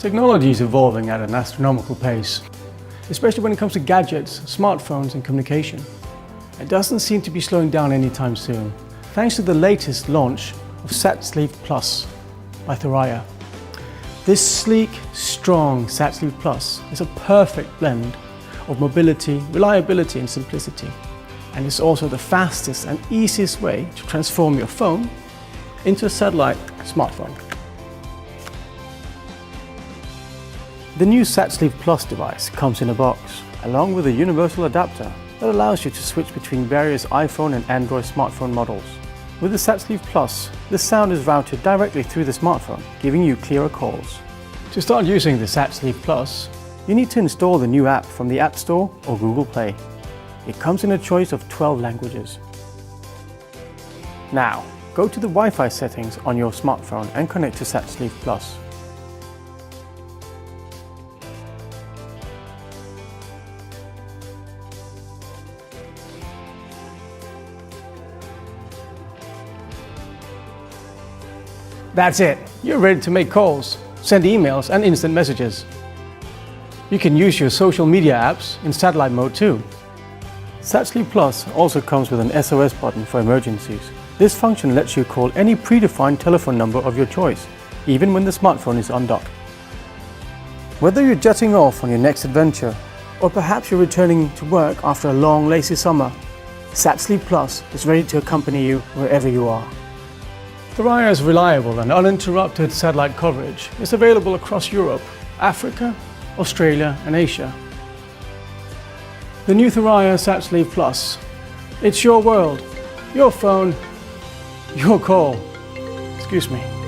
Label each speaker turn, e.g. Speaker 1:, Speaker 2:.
Speaker 1: Technology is evolving at an astronomical pace, especially when it comes to gadgets, smartphones and communication. It doesn't seem to be slowing down anytime soon, thanks to the latest launch of SatSleeve Plus by Thuraya. This sleek, strong SatSleeve Plus is a perfect blend of mobility, reliability and simplicity. And it's also the fastest and easiest way to transform your phone into a satellite smartphone. The new SatSleeve Plus device comes in a box, along with a universal adapter that allows you to switch between various iPhone and Android smartphone models. With the SatSleeve Plus, the sound is routed directly through the smartphone, giving you clearer calls. To start using the SatSleeve Plus, you need to install the new app from the App Store or Google Play. It comes in a choice of 12 languages. Now, go to the Wi-Fi settings on your smartphone and connect to SatSleeve Plus. That's it! You're ready to make calls, send emails and instant messages. You can use your social media apps in satellite mode too. SatSleeve Plus also comes with an SOS button for emergencies. This function lets you call any predefined telephone number of your choice, even when the smartphone is undocked. Whether you're jetting off on your next adventure, or perhaps you're returning to work after a long, lazy summer, SatSleeve Plus is ready to accompany you wherever you are. Thuraya's reliable and uninterrupted satellite coverage is available across Europe, Africa, Australia and Asia. The new Thuraya SatSleeve Plus. It's your world, your phone, your call. Excuse me.